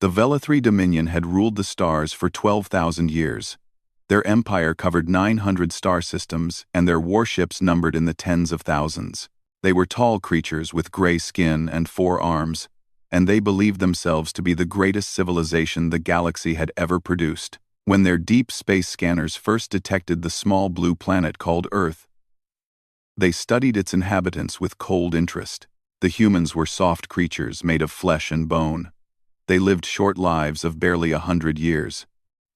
The Velithri Dominion had ruled the stars for 12,000 years. Their empire covered 900 star systems, and their warships numbered in the tens of thousands. They were tall creatures with gray skin and 4 arms, and they believed themselves to be the greatest civilization the galaxy had ever produced. When their deep space scanners first detected the small blue planet called Earth, they studied its inhabitants with cold interest. The humans were soft creatures made of flesh and bone. They lived short lives of barely 100 years.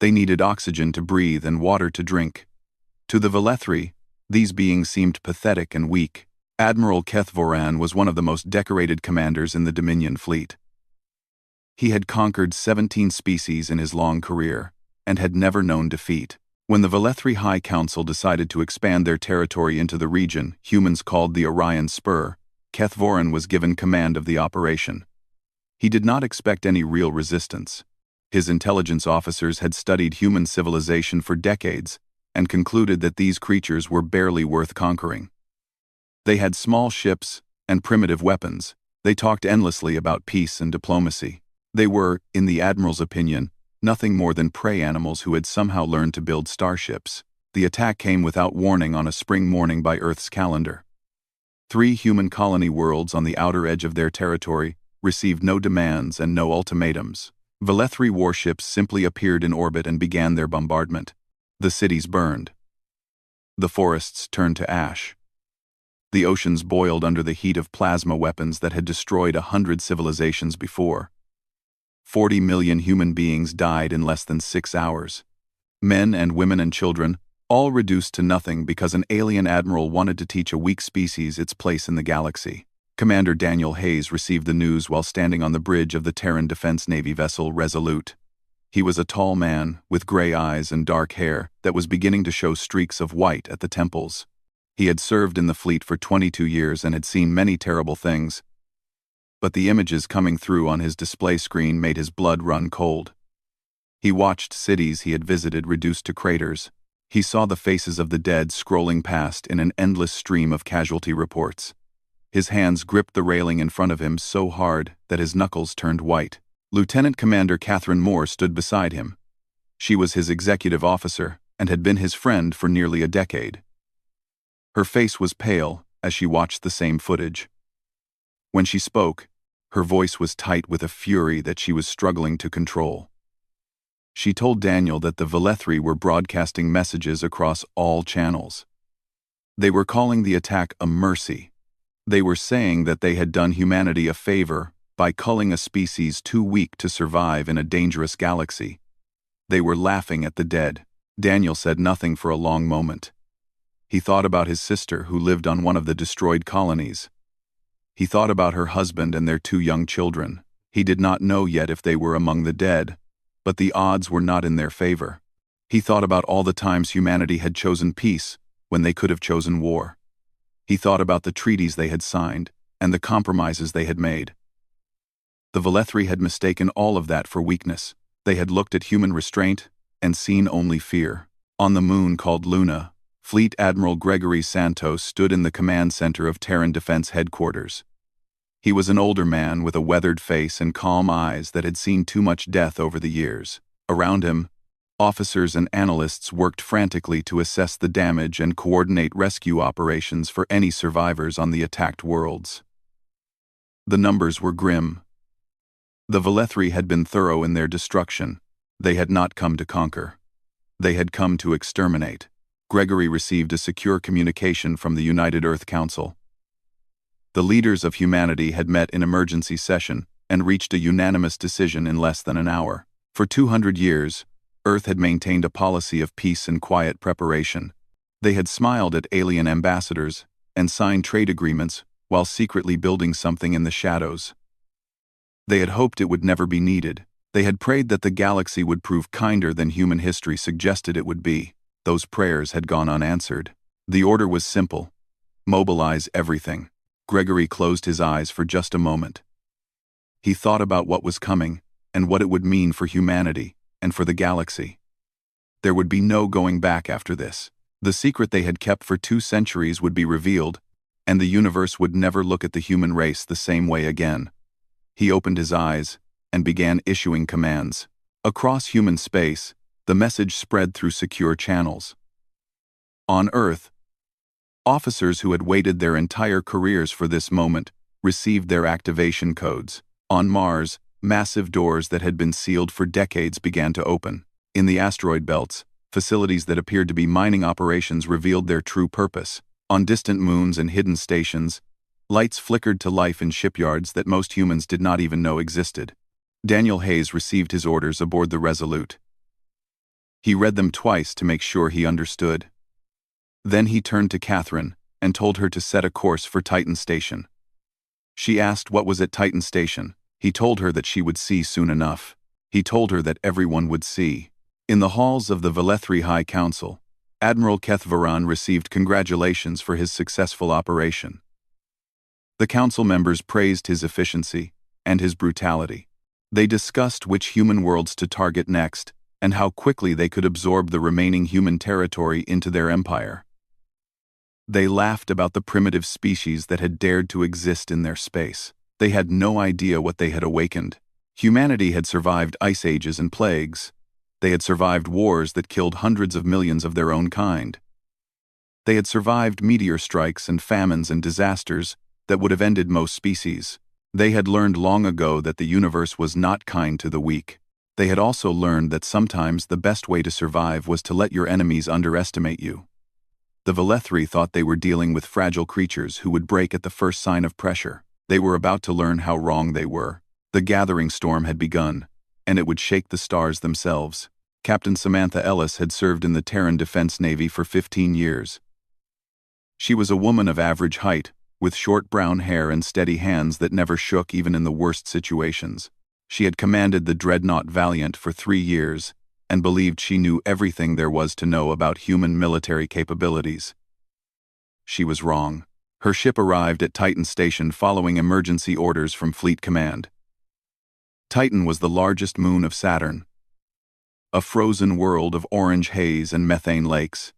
They needed oxygen to breathe and water to drink. To the Velithri, these beings seemed pathetic and weak. Admiral Kethvoran was one of the most decorated commanders in the Dominion fleet. He had conquered 17 species in his long career, and had never known defeat. When the Velithri High Council decided to expand their territory into the region humans called the Orion Spur, Kethvoran was given command of the operation. He did not expect any real resistance. His intelligence officers had studied human civilization for decades and concluded that these creatures were barely worth conquering. They had small ships and primitive weapons. They talked endlessly about peace and diplomacy. They were, in the Admiral's opinion, nothing more than prey animals who had somehow learned to build starships. The attack came without warning on a spring morning by Earth's calendar. 3 human colony worlds on the outer edge of their territory received no demands and no ultimatums. Velithri warships simply appeared in orbit and began their bombardment. The cities burned. The forests turned to ash. The oceans boiled under the heat of plasma weapons that had destroyed 100 civilizations before. 40 million human beings died in less than 6 hours. Men and women and children, all reduced to nothing because an alien admiral wanted to teach a weak species its place in the galaxy. Commander Daniel Hayes received the news while standing on the bridge of the Terran Defense Navy vessel Resolute. He was a tall man, with gray eyes and dark hair that was beginning to show streaks of white at the temples. He had served in the fleet for 22 years and had seen many terrible things, but the images coming through on his display screen made his blood run cold. He watched cities he had visited reduced to craters. He saw the faces of the dead scrolling past in an endless stream of casualty reports. His hands gripped the railing in front of him so hard that his knuckles turned white. Lieutenant Commander Catherine Moore stood beside him. She was his executive officer and had been his friend for nearly a decade. Her face was pale as she watched the same footage. When she spoke, her voice was tight with a fury that she was struggling to control. She told Daniel that the Velithri were broadcasting messages across all channels. They were calling the attack a mercy. They were saying that they had done humanity a favor by culling a species too weak to survive in a dangerous galaxy. They were laughing at the dead. Daniel said nothing for a long moment. He thought about his sister who lived on one of the destroyed colonies. He thought about her husband and their 2 young children. He did not know yet if they were among the dead, but the odds were not in their favor. He thought about all the times humanity had chosen peace when they could have chosen war. He thought about the treaties they had signed and the compromises they had made. The Velithri had mistaken all of that for weakness. They had looked at human restraint and seen only fear. On the moon called Luna, Fleet Admiral Gregory Santos stood in the command center of Terran Defense Headquarters. He was an older man with a weathered face and calm eyes that had seen too much death over the years. Around him, officers and analysts worked frantically to assess the damage and coordinate rescue operations for any survivors on the attacked worlds. The numbers were grim. The Velithri had been thorough in their destruction. They had not come to conquer. They had come to exterminate. Gregory received a secure communication from the United Earth Council. The leaders of humanity had met in emergency session and reached a unanimous decision in less than an hour. For 200 years, Earth had maintained a policy of peace and quiet preparation. They had smiled at alien ambassadors and signed trade agreements while secretly building something in the shadows. They had hoped it would never be needed. They had prayed that the galaxy would prove kinder than human history suggested it would be. Those prayers had gone unanswered. The order was simple: mobilize everything. Gregory closed his eyes for just a moment. He thought about what was coming and what it would mean for humanity and for the galaxy. There would be no going back after this. The secret they had kept for 2 centuries would be revealed, and the universe would never look at the human race the same way again. He opened his eyes and began issuing commands. Across human space, the message spread through secure channels. On Earth, officers who had waited their entire careers for this moment received their activation codes. On Mars, massive doors that had been sealed for decades began to open. In the asteroid belts, facilities that appeared to be mining operations revealed their true purpose. On distant moons and hidden stations, lights flickered to life in shipyards that most humans did not even know existed. Daniel Hayes received his orders aboard the Resolute. He read them twice to make sure he understood. Then he turned to Catherine and told her to set a course for Titan Station. She asked what was at Titan Station. He told her that she would see soon enough. He told her that everyone would see. In the halls of the Velethri High Council, Admiral Kethvaran received congratulations for his successful operation. The council members praised his efficiency and his brutality. They discussed which human worlds to target next and how quickly they could absorb the remaining human territory into their empire. They laughed about the primitive species that had dared to exist in their space. They had no idea what they had awakened. Humanity had survived ice ages and plagues. They had survived wars that killed hundreds of millions of their own kind. They had survived meteor strikes and famines and disasters that would have ended most species. They had learned long ago that the universe was not kind to the weak. They had also learned that sometimes the best way to survive was to let your enemies underestimate you. The Velethri thought they were dealing with fragile creatures who would break at the first sign of pressure. They were about to learn how wrong they were. The gathering storm had begun, and it would shake the stars themselves. Captain Samantha Ellis had served in the Terran Defense Navy for 15 years. She was a woman of average height, with short brown hair and steady hands that never shook even in the worst situations. She had commanded the Dreadnought Valiant for 3 years, and believed she knew everything there was to know about human military capabilities. She was wrong. Her ship arrived at Titan Station following emergency orders from Fleet Command. Titan was the largest moon of Saturn, a frozen world of orange haze and methane lakes.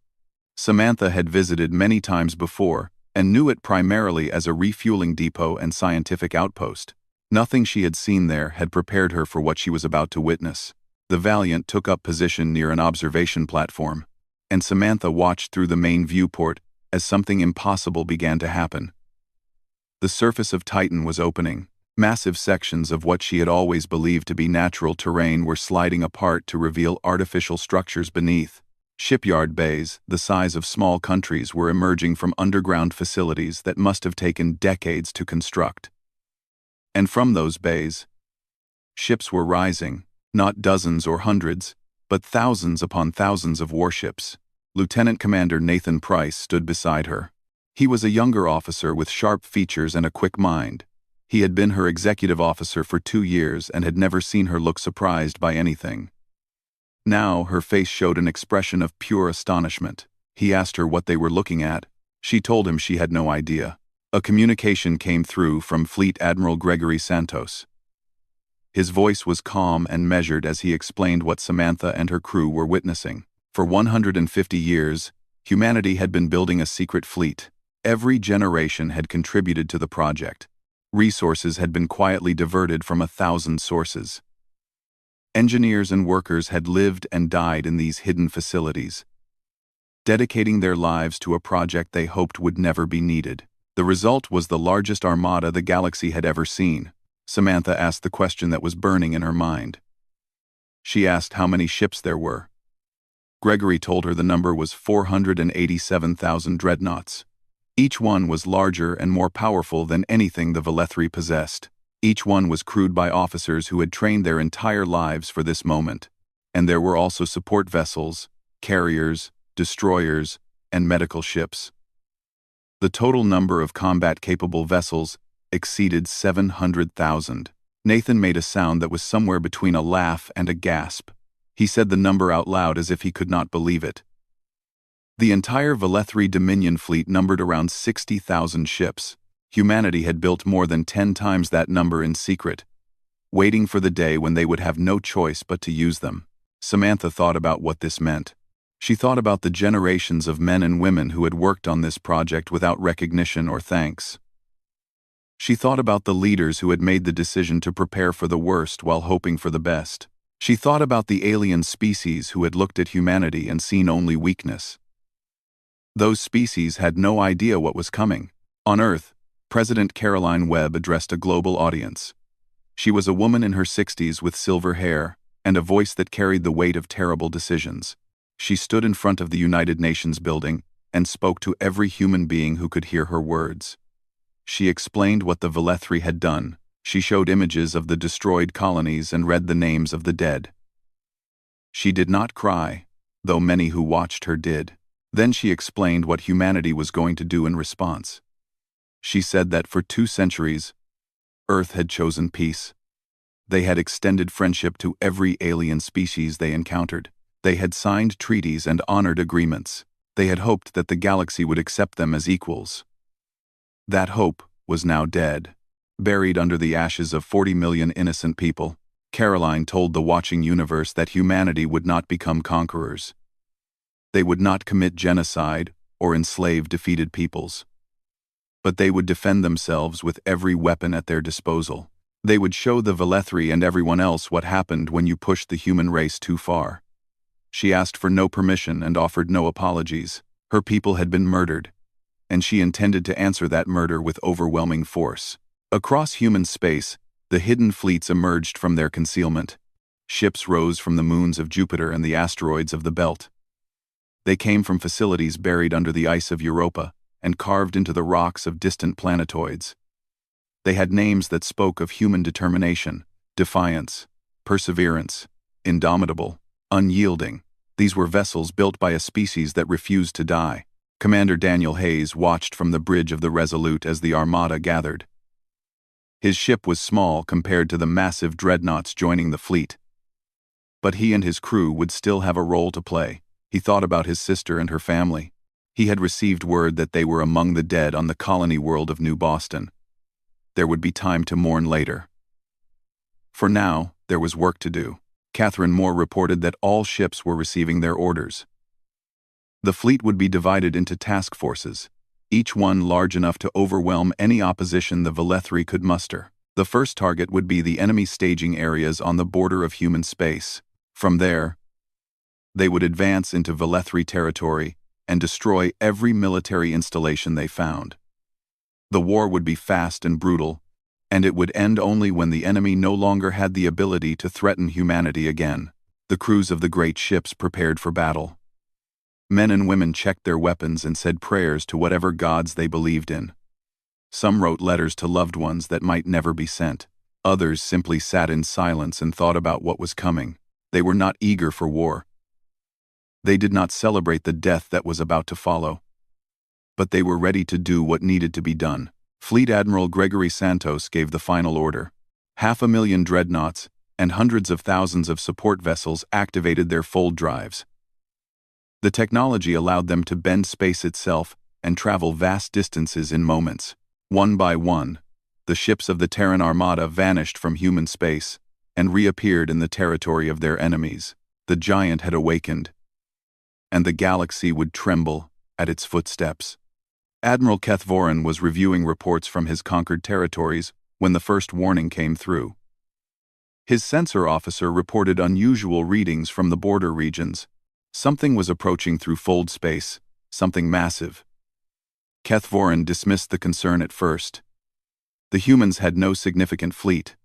Samantha had visited many times before and knew it primarily as a refueling depot and scientific outpost. Nothing she had seen there had prepared her for what she was about to witness. The Valiant took up position near an observation platform, and Samantha watched through the main viewport as something impossible began to happen. The surface of Titan was opening. Massive sections of what she had always believed to be natural terrain were sliding apart to reveal artificial structures beneath. Shipyard bays, the size of small countries, were emerging from underground facilities that must have taken decades to construct. And from those bays, ships were rising. Not dozens or hundreds, but thousands upon thousands of warships. Lieutenant Commander Nathan Price stood beside her. He was a younger officer with sharp features and a quick mind. He had been her executive officer for 2 years and had never seen her look surprised by anything. Now her face showed an expression of pure astonishment. He asked her what they were looking at. She told him she had no idea. A communication came through from Fleet Admiral Gregory Santos. His voice was calm and measured as he explained what Samantha and her crew were witnessing. For 150 years, humanity had been building a secret fleet. Every generation had contributed to the project. Resources had been quietly diverted from 1,000 sources. Engineers and workers had lived and died in these hidden facilities, dedicating their lives to a project they hoped would never be needed. The result was the largest armada the galaxy had ever seen. Samantha asked the question that was burning in her mind. She asked how many ships there were. Gregory told her the number was 487,000 dreadnoughts. Each one was larger and more powerful than anything the Velethri possessed. Each one was crewed by officers who had trained their entire lives for this moment. And there were also support vessels, carriers, destroyers, and medical ships. The total number of combat-capable vessels exceeded 700,000. Nathan made a sound that was somewhere between a laugh and a gasp. He said the number out loud as if he could not believe it. The entire Velethri Dominion fleet numbered around 60,000 ships. Humanity had built more than 10 times that number in secret, waiting for the day when they would have no choice but to use them. Samantha thought about what this meant. She thought about the generations of men and women who had worked on this project without recognition or thanks. She thought about the leaders who had made the decision to prepare for the worst while hoping for the best. She thought about the alien species who had looked at humanity and seen only weakness. Those species had no idea what was coming. On Earth, President Caroline Webb addressed a global audience. She was a woman in her 60s with silver hair and a voice that carried the weight of terrible decisions. She stood in front of the United Nations building and spoke to every human being who could hear her words. She explained what the Velethri had done. She showed images of the destroyed colonies and read the names of the dead. She did not cry, though many who watched her did. Then she explained what humanity was going to do in response. She said that for 2 centuries, Earth had chosen peace. They had extended friendship to every alien species they encountered. They had signed treaties and honored agreements. They had hoped that the galaxy would accept them as equals. That hope was now dead, buried under the ashes of 40 million innocent people. Caroline told the watching universe that humanity would not become conquerors. They would not commit genocide or enslave defeated peoples. But they would defend themselves with every weapon at their disposal. They would show the Velethri and everyone else what happened when you pushed the human race too far. She asked for no permission and offered no apologies. Her people had been murdered, and she intended to answer that murder with overwhelming force. Across human space, the hidden fleets emerged from their concealment. Ships rose from the moons of Jupiter and the asteroids of the belt. They came from facilities buried under the ice of Europa and carved into the rocks of distant planetoids. They had names that spoke of human determination, defiance, perseverance, indomitable, unyielding. These were vessels built by a species that refused to die. Commander Daniel Hayes watched from the bridge of the Resolute as the armada gathered. His ship was small compared to the massive dreadnoughts joining the fleet. But he and his crew would still have a role to play. He thought about his sister and her family. He had received word that they were among the dead on the colony world of New Boston. There would be time to mourn later. For now, there was work to do. Catherine Moore reported that all ships were receiving their orders. The fleet would be divided into task forces, each one large enough to overwhelm any opposition the Velethri could muster. The first target would be the enemy staging areas on the border of human space. From there, they would advance into Velethri territory and destroy every military installation they found. The war would be fast and brutal, and it would end only when the enemy no longer had the ability to threaten humanity again. The crews of the great ships prepared for battle. Men and women checked their weapons and said prayers to whatever gods they believed in. Some wrote letters to loved ones that might never be sent. Others simply sat in silence and thought about what was coming. They were not eager for war. They did not celebrate the death that was about to follow. But they were ready to do what needed to be done. Fleet Admiral Gregory Santos gave the final order. 500,000 dreadnoughts and hundreds of thousands of support vessels activated their fold drives. The technology allowed them to bend space itself and travel vast distances in moments. One by one, the ships of the Terran Armada vanished from human space and reappeared in the territory of their enemies. The giant had awakened, and the galaxy would tremble at its footsteps. Admiral Keth Voran was reviewing reports from his conquered territories when the first warning came through. His sensor officer reported unusual readings from the border regions. Something was approaching through fold space, something massive. Keth Voran dismissed the concern at first. The humans had no significant fleet.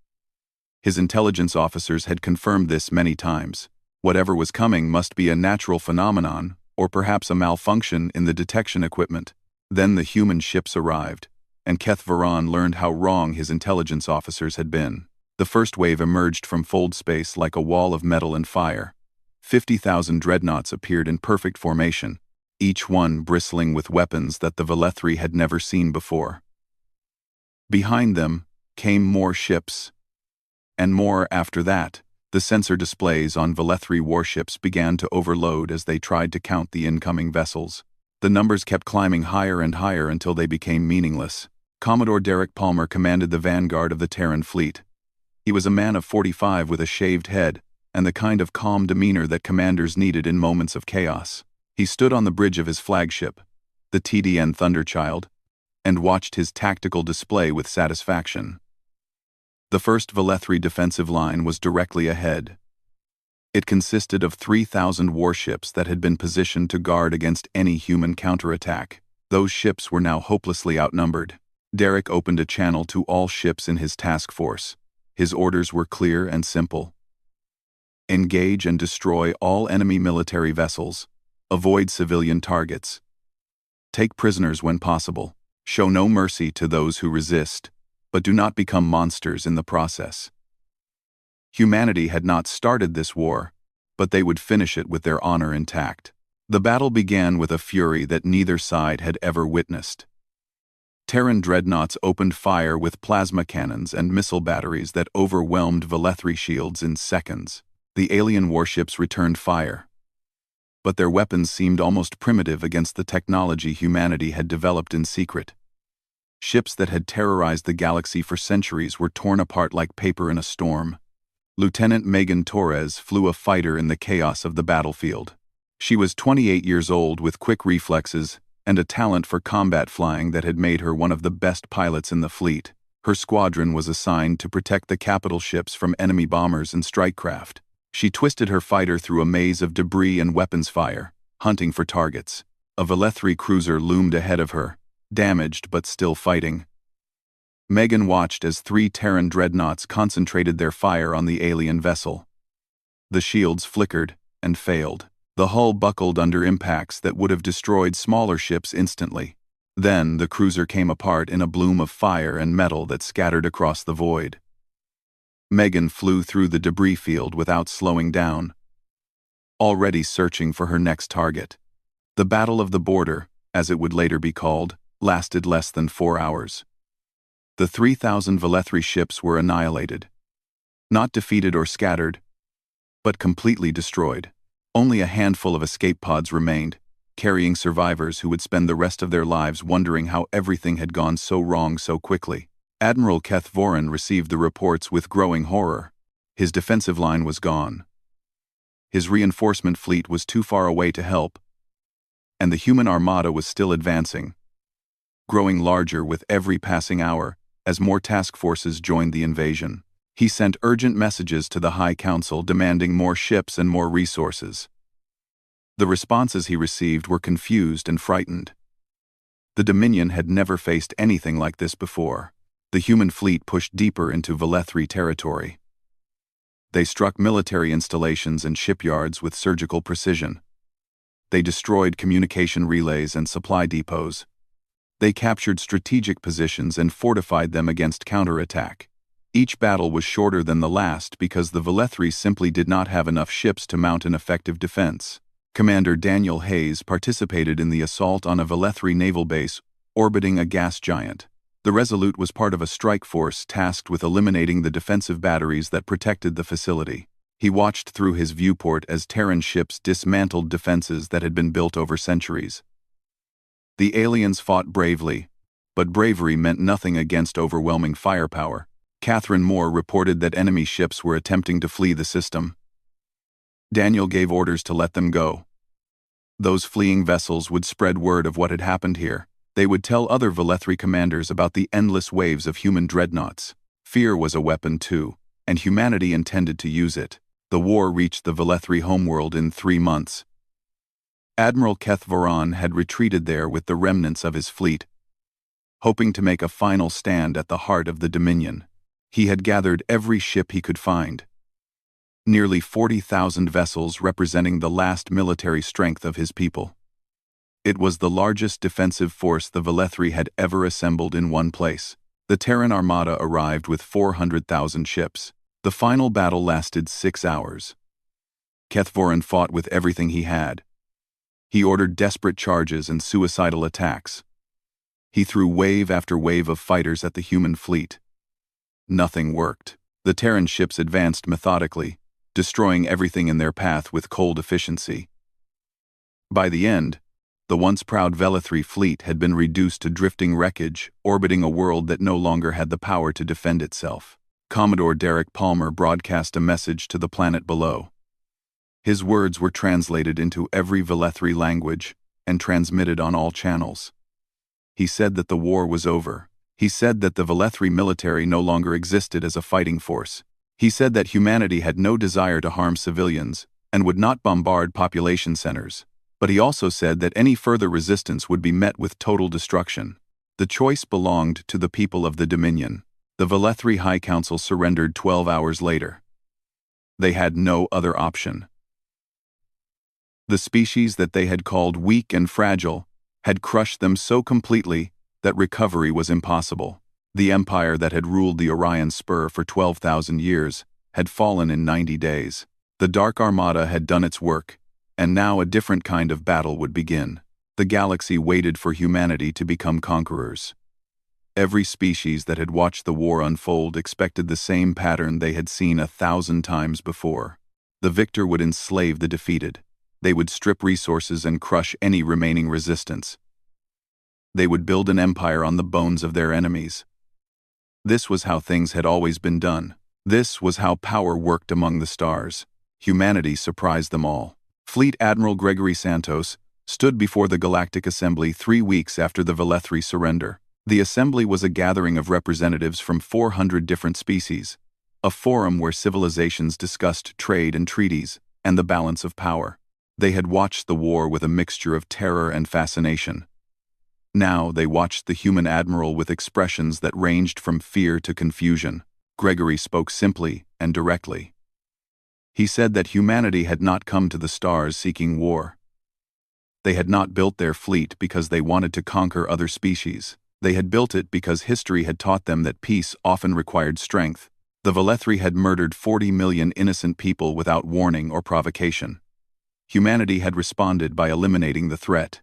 His intelligence officers had confirmed this many times. Whatever was coming must be a natural phenomenon, or perhaps a malfunction in the detection equipment. Then the human ships arrived, and Keth Voran learned how wrong his intelligence officers had been. The first wave emerged from fold space like a wall of metal and fire. 50,000 dreadnoughts appeared in perfect formation, each one bristling with weapons that the Velethri had never seen before. Behind them came more ships, and more after that. The sensor displays on Velethri warships began to overload as they tried to count the incoming vessels. The numbers kept climbing higher and higher until they became meaningless. Commodore Derek Palmer commanded the vanguard of the Terran fleet. He was a man of 45 with a shaved head and the kind of calm demeanor that commanders needed in moments of chaos. He stood on the bridge of his flagship, the TDN Thunderchild, and watched his tactical display with satisfaction. The first Velethri defensive line was directly ahead. It consisted of 3,000 warships that had been positioned to guard against any human counterattack. Those ships were now hopelessly outnumbered. Derek opened a channel to all ships in his task force. His orders were clear and simple. Engage and destroy all enemy military vessels. Avoid civilian targets. Take prisoners when possible. Show no mercy to those who resist, but do not become monsters in the process. Humanity had not started this war, but they would finish it with their honor intact. The battle began with a fury that neither side had ever witnessed. Terran Dreadnoughts opened fire with plasma cannons and missile batteries that overwhelmed Velethri shields in seconds. The alien warships returned fire, but their weapons seemed almost primitive against the technology humanity had developed in secret. Ships that had terrorized the galaxy for centuries were torn apart like paper in a storm. Lieutenant Megan Torres flew a fighter in the chaos of the battlefield. She was 28 years old with quick reflexes and a talent for combat flying that had made her one of the best pilots in the fleet. Her squadron was assigned to protect the capital ships from enemy bombers and strike craft. She twisted her fighter through a maze of debris and weapons fire, hunting for targets. A Velethri cruiser loomed ahead of her, damaged but still fighting. Megan watched as 3 Terran Dreadnoughts concentrated their fire on the alien vessel. The shields flickered and failed. The hull buckled under impacts that would have destroyed smaller ships instantly. Then the cruiser came apart in a bloom of fire and metal that scattered across the void. Megan flew through the debris field without slowing down, already searching for her next target. The Battle of the Border, as it would later be called, lasted less than 4 hours. The 3,000 Velethri ships were annihilated. Not defeated or scattered, but completely destroyed. Only a handful of escape pods remained, carrying survivors who would spend the rest of their lives wondering how everything had gone so wrong so quickly. Admiral Keth Voran received the reports with growing horror. His defensive line was gone. His reinforcement fleet was too far away to help, and the human armada was still advancing, growing larger with every passing hour as more task forces joined the invasion. He sent urgent messages to the High Council demanding more ships and more resources. The responses he received were confused and frightened. The Dominion had never faced anything like this before. The human fleet pushed deeper into Velethri territory. They struck military installations and shipyards with surgical precision. They destroyed communication relays and supply depots. They captured strategic positions and fortified them against counterattack. Each battle was shorter than the last because the Velethri simply did not have enough ships to mount an effective defense. Commander Daniel Hayes participated in the assault on a Velethri naval base orbiting a gas giant. The Resolute was part of a strike force tasked with eliminating the defensive batteries that protected the facility. He watched through his viewport as Terran ships dismantled defenses that had been built over centuries. The aliens fought bravely, but bravery meant nothing against overwhelming firepower. Catherine Moore reported that enemy ships were attempting to flee the system. Daniel gave orders to let them go. Those fleeing vessels would spread word of what had happened here. They would tell other Velethri commanders about the endless waves of human dreadnoughts. Fear was a weapon too, and humanity intended to use it. The war reached the Velethri homeworld in 3 months. Admiral Keth Voran had retreated there with the remnants of his fleet, hoping to make a final stand at the heart of the Dominion. He had gathered every ship he could find. Nearly 40,000 vessels representing the last military strength of his people. It was the largest defensive force the Velethri had ever assembled in one place. The Terran Armada arrived with 400,000 ships. The final battle lasted 6 hours. Keth Voran fought with everything he had. He ordered desperate charges and suicidal attacks. He threw wave after wave of fighters at the human fleet. Nothing worked. The Terran ships advanced methodically, destroying everything in their path with cold efficiency. By the end, the once proud Velethri fleet had been reduced to drifting wreckage, orbiting a world that no longer had the power to defend itself. Commodore Derek Palmer broadcast a message to the planet below. His words were translated into every Velethri language and transmitted on all channels. He said that the war was over. He said that the Velethri military no longer existed as a fighting force. He said that humanity had no desire to harm civilians and would not bombard population centers. But he also said that any further resistance would be met with total destruction. The choice belonged to the people of the Dominion. The Velethri High Council surrendered 12 hours later. They had no other option. The species that they had called weak and fragile had crushed them so completely that recovery was impossible. The empire that had ruled the Orion Spur for 12,000 years had fallen in 90 days. The Dark Armada had done its work, and now a different kind of battle would begin. The galaxy waited for humanity to become conquerors. Every species that had watched the war unfold expected the same pattern they had seen 1,000 times before. The victor would enslave the defeated. They would strip resources and crush any remaining resistance. They would build an empire on the bones of their enemies. This was how things had always been done. This was how power worked among the stars. Humanity surprised them all. Fleet Admiral Gregory Santos stood before the Galactic Assembly 3 weeks after the Velethri surrender. The assembly was a gathering of representatives from 400 different species, a forum where civilizations discussed trade and treaties and the balance of power. They had watched the war with a mixture of terror and fascination. Now they watched the human admiral with expressions that ranged from fear to confusion. Gregory spoke simply and directly. He said that humanity had not come to the stars seeking war. They had not built their fleet because they wanted to conquer other species. They had built it because history had taught them that peace often required strength. The Velethri had murdered 40 million innocent people without warning or provocation. Humanity had responded by eliminating the threat.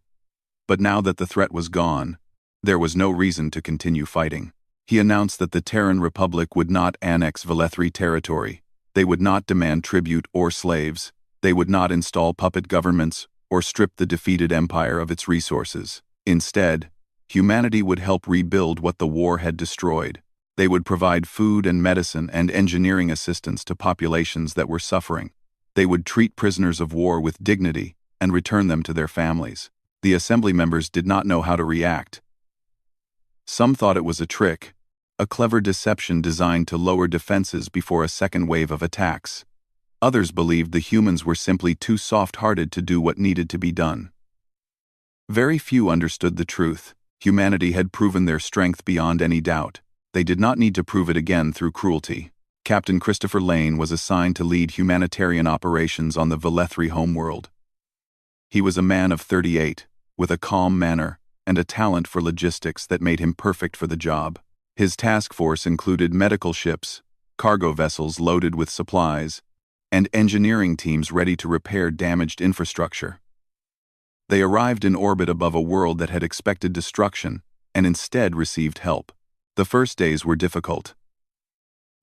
But now that the threat was gone, there was no reason to continue fighting. He announced that the Terran Republic would not annex Velethri territory. They would not demand tribute or slaves. They would not install puppet governments or strip the defeated empire of its resources. Instead, humanity would help rebuild what the war had destroyed. They would provide food and medicine and engineering assistance to populations that were suffering. They would treat prisoners of war with dignity and return them to their families. The assembly members did not know how to react. Some thought it was a trick, a clever deception designed to lower defenses before a second wave of attacks. Others believed the humans were simply too soft-hearted to do what needed to be done. Very few understood the truth. Humanity had proven their strength beyond any doubt. They did not need to prove it again through cruelty. Captain Christopher Lane was assigned to lead humanitarian operations on the Velethri homeworld. He was a man of 38, with a calm manner and a talent for logistics that made him perfect for the job. His task force included medical ships, cargo vessels loaded with supplies, and engineering teams ready to repair damaged infrastructure. They arrived in orbit above a world that had expected destruction and instead received help. The first days were difficult.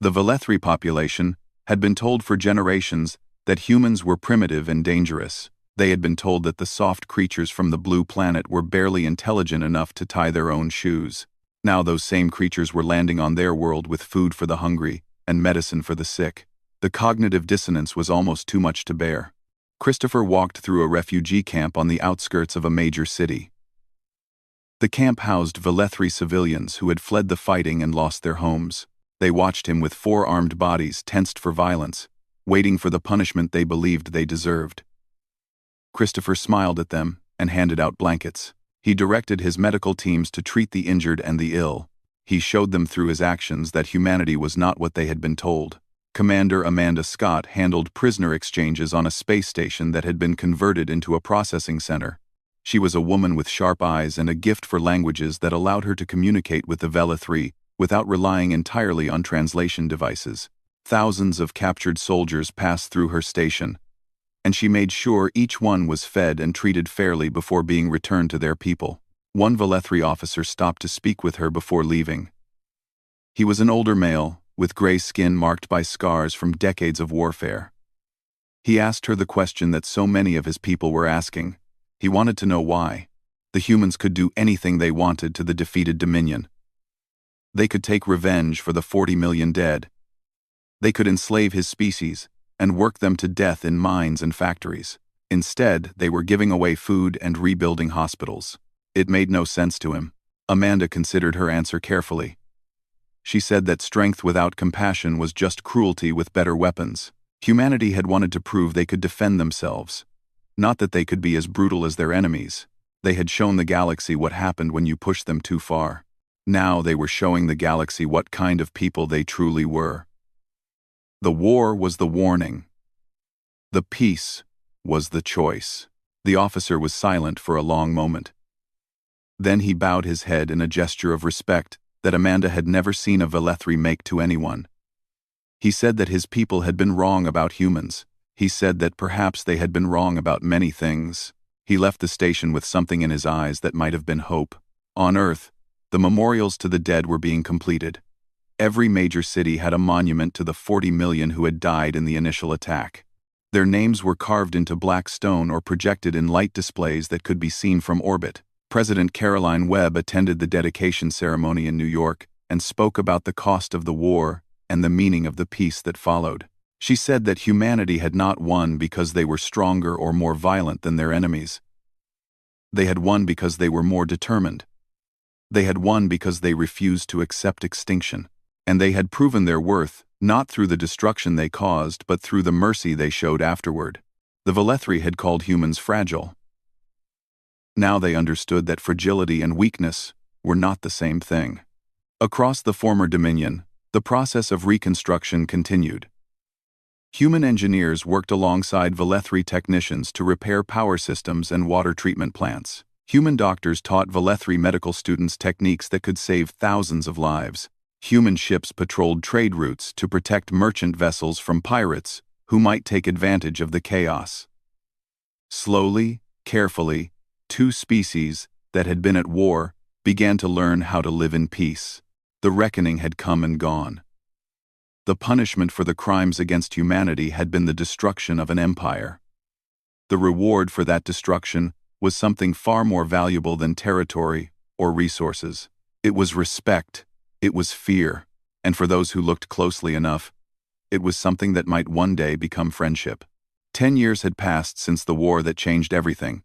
The Velethri population had been told for generations that humans were primitive and dangerous. They had been told that the soft creatures from the blue planet were barely intelligent enough to tie their own shoes. Now those same creatures were landing on their world with food for the hungry and medicine for the sick. The cognitive dissonance was almost too much to bear. Christopher walked through a refugee camp on the outskirts of a major city. The camp housed Velethri civilians who had fled the fighting and lost their homes. They watched him with four-armed bodies tensed for violence, waiting for the punishment they believed they deserved. Christopher smiled at them and handed out blankets. He directed his medical teams to treat the injured and the ill. He showed them through his actions that humanity was not what they had been told. Commander Amanda Scott handled prisoner exchanges on a space station that had been converted into a processing center. She was a woman with sharp eyes and a gift for languages that allowed her to communicate with the Velethri without relying entirely on translation devices. Thousands of captured soldiers passed through her station, and she made sure each one was fed and treated fairly before being returned to their people. One Velethri officer stopped to speak with her before leaving. He was an older male, with gray skin marked by scars from decades of warfare. He asked her the question that so many of his people were asking. He wanted to know why. The humans could do anything they wanted to the defeated Dominion. They could take revenge for the 40 million dead. They could enslave his species and work them to death in mines and factories. Instead, they were giving away food and rebuilding hospitals. It made no sense to him. Amanda considered her answer carefully. She said that strength without compassion was just cruelty with better weapons. Humanity had wanted to prove they could defend themselves. Not that they could be as brutal as their enemies. They had shown the galaxy what happened when you pushed them too far. Now they were showing the galaxy what kind of people they truly were. The war was the warning. The peace was the choice. The officer was silent for a long moment. Then he bowed his head in a gesture of respect that Amanda had never seen a Velethri make to anyone. He said that his people had been wrong about humans. He said that perhaps they had been wrong about many things. He left the station with something in his eyes that might have been hope. On Earth, the memorials to the dead were being completed. Every major city had a monument to the 40 million who had died in the initial attack. Their names were carved into black stone or projected in light displays that could be seen from orbit. President Caroline Webb attended the dedication ceremony in New York and spoke about the cost of the war and the meaning of the peace that followed. She said that humanity had not won because they were stronger or more violent than their enemies. They had won because they were more determined. They had won because they refused to accept extinction. And they had proven their worth, not through the destruction they caused, but through the mercy they showed afterward. The Velethri had called humans fragile. Now they understood that fragility and weakness were not the same thing. Across the former Dominion, the process of reconstruction continued. Human engineers worked alongside Velethri technicians to repair power systems and water treatment plants. Human doctors taught Velethri medical students techniques that could save thousands of lives. Human ships patrolled trade routes to protect merchant vessels from pirates who might take advantage of the chaos. Slowly, carefully, two species that had been at war began to learn how to live in peace. The reckoning had come and gone. The punishment for the crimes against humanity had been the destruction of an empire. The reward for that destruction was something far more valuable than territory or resources. It was respect, it was fear, and for those who looked closely enough, it was something that might one day become friendship. 10 years had passed since the war that changed everything.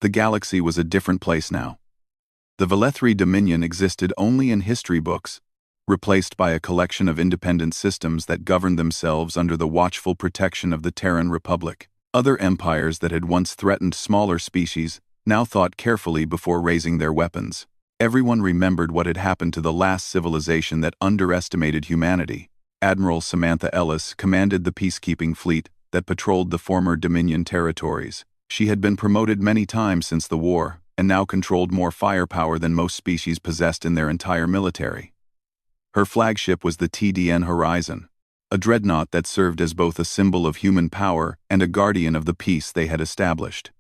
The galaxy was a different place now. The Velethri Dominion existed only in history books, replaced by a collection of independent systems that governed themselves under the watchful protection of the Terran Republic. Other empires that had once threatened smaller species now thought carefully before raising their weapons. Everyone remembered what had happened to the last civilization that underestimated humanity. Admiral Samantha Ellis commanded the peacekeeping fleet that patrolled the former Dominion territories. She had been promoted many times since the war, and now controlled more firepower than most species possessed in their entire military. Her flagship was the TDN Horizon, a dreadnought that served as both a symbol of human power and a guardian of the peace they had established.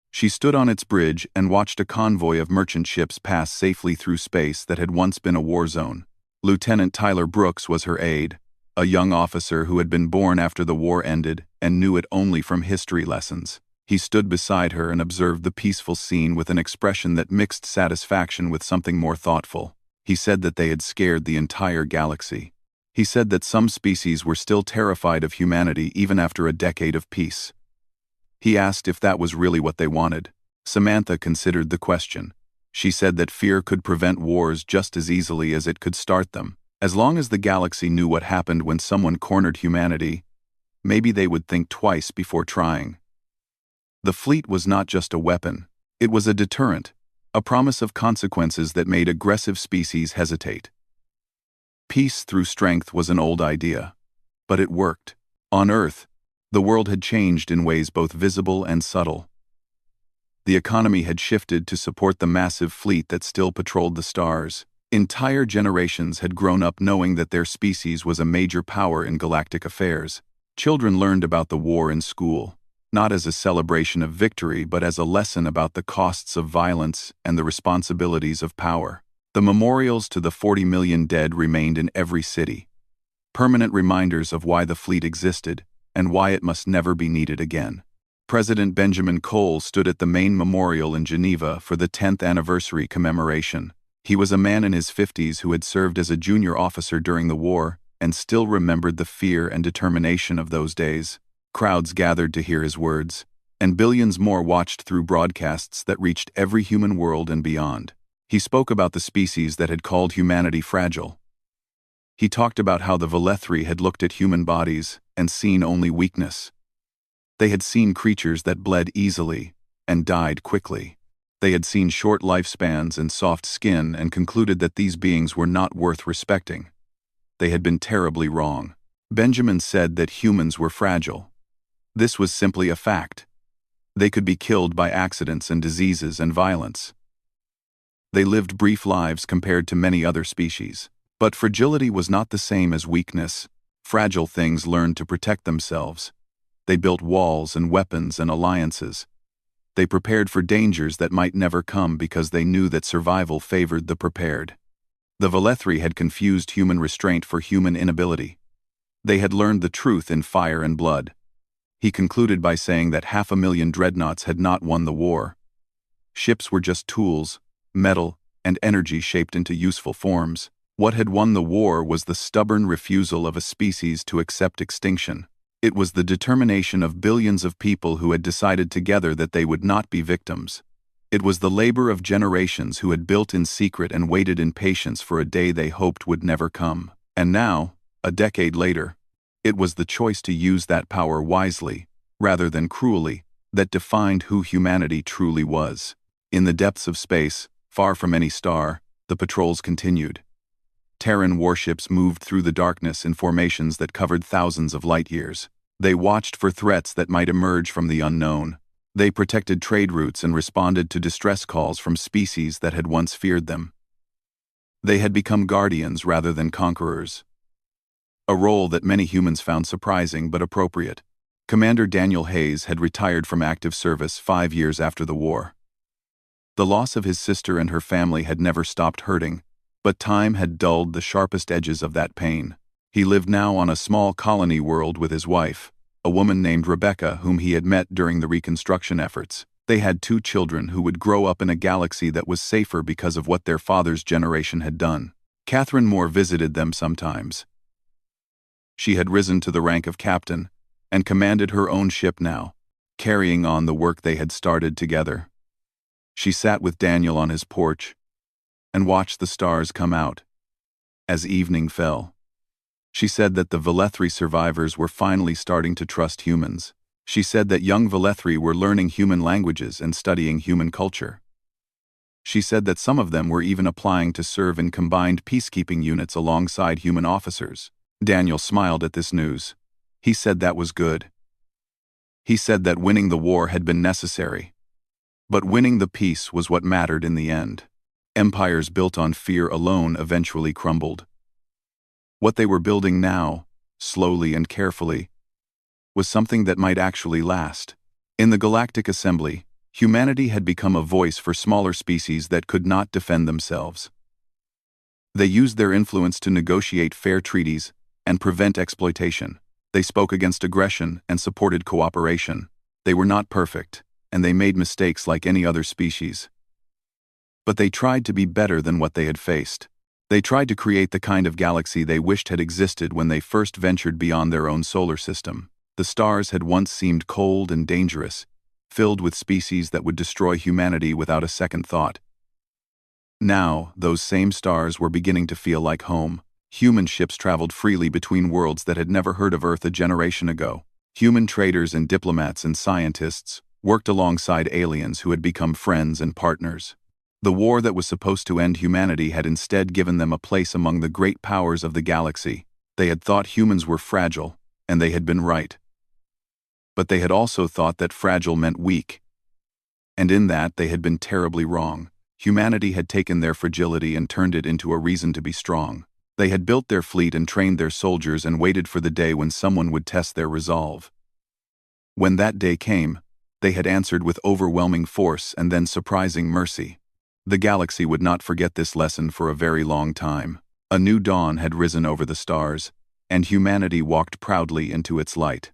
She stood on its bridge and watched a convoy of merchant ships pass safely through space that had once been a war zone. Lieutenant Tyler Brooks was her aide, a young officer who had been born after the war ended and knew it only from history lessons. He stood beside her and observed the peaceful scene with an expression that mixed satisfaction with something more thoughtful. He said that they had scared the entire galaxy. He said that some species were still terrified of humanity even after a decade of peace. He asked if that was really what they wanted. Samantha considered the question. She said that fear could prevent wars just as easily as it could start them. As long as the galaxy knew what happened when someone cornered humanity, maybe they would think twice before trying. The fleet was not just a weapon. It was a deterrent, a promise of consequences that made aggressive species hesitate. Peace through strength was an old idea, but it worked. On Earth, the world had changed in ways both visible and subtle. The economy had shifted to support the massive fleet that still patrolled the stars. Entire generations had grown up knowing that their species was a major power in galactic affairs. Children learned about the war in school, not as a celebration of victory but as a lesson about the costs of violence and the responsibilities of power. The memorials to the 40 million dead remained in every city, permanent reminders of why the fleet existed and why it must never be needed again. President Benjamin Cole stood at the main memorial in Geneva for the 10th anniversary commemoration. He was a man in his 50s who had served as a junior officer during the war and still remembered the fear and determination of those days. Crowds gathered to hear his words, and billions more watched through broadcasts that reached every human world and beyond. He spoke about the species that had called humanity fragile. He talked about how the Velethri had looked at human bodies and seen only weakness. They had seen creatures that bled easily and died quickly. They had seen short lifespans and soft skin and concluded that these beings were not worth respecting. They had been terribly wrong. Benjamin said that humans were fragile. This was simply a fact. They could be killed by accidents and diseases and violence. They lived brief lives compared to many other species. But fragility was not the same as weakness. Fragile things learned to protect themselves. They built walls and weapons and alliances. They prepared for dangers that might never come because they knew that survival favored the prepared. The Velethri had confused human restraint for human inability. They had learned the truth in fire and blood. He concluded by saying that 500,000 dreadnoughts had not won the war. Ships were just tools, metal, and energy shaped into useful forms. What had won the war was the stubborn refusal of a species to accept extinction. It was the determination of billions of people who had decided together that they would not be victims. It was the labor of generations who had built in secret and waited in patience for a day they hoped would never come. And now, a decade later, it was the choice to use that power wisely, rather than cruelly, that defined who humanity truly was. In the depths of space, far from any star, the patrols continued. Terran warships moved through the darkness in formations that covered thousands of light-years. They watched for threats that might emerge from the unknown. They protected trade routes and responded to distress calls from species that had once feared them. They had become guardians rather than conquerors. A role that many humans found surprising but appropriate. Commander Daniel Hayes had retired from active service 5 years after the war. The loss of his sister and her family had never stopped hurting, but time had dulled the sharpest edges of that pain. He lived now on a small colony world with his wife, a woman named Rebecca whom he had met during the reconstruction efforts. They had 2 children who would grow up in a galaxy that was safer because of what their father's generation had done. Catherine Moore visited them sometimes. She had risen to the rank of captain and commanded her own ship now, carrying on the work they had started together. She sat with Daniel on his porch and watched the stars come out as evening fell. She said that the Velethri survivors were finally starting to trust humans. She said that young Velethri were learning human languages and studying human culture. She said that some of them were even applying to serve in combined peacekeeping units alongside human officers. Daniel smiled at this news. He said that was good. He said that winning the war had been necessary. But winning the peace was what mattered in the end. Empires built on fear alone eventually crumbled. What they were building now, slowly and carefully, was something that might actually last. In the Galactic Assembly, humanity had become a voice for smaller species that could not defend themselves. They used their influence to negotiate fair treaties and prevent exploitation. They spoke against aggression and supported cooperation. They were not perfect, and they made mistakes like any other species. But they tried to be better than what they had faced. They tried to create the kind of galaxy they wished had existed when they first ventured beyond their own solar system. The stars had once seemed cold and dangerous, filled with species that would destroy humanity without a second thought. Now, those same stars were beginning to feel like home. Human ships traveled freely between worlds that had never heard of Earth a generation ago. Human traders and diplomats and scientists worked alongside aliens who had become friends and partners. The war that was supposed to end humanity had instead given them a place among the great powers of the galaxy. They had thought humans were fragile, and they had been right. But they had also thought that fragile meant weak. And in that they had been terribly wrong. Humanity had taken their fragility and turned it into a reason to be strong. They had built their fleet and trained their soldiers and waited for the day when someone would test their resolve. When that day came, they had answered with overwhelming force and then surprising mercy. The galaxy would not forget this lesson for a very long time. A new dawn had risen over the stars, and humanity walked proudly into its light.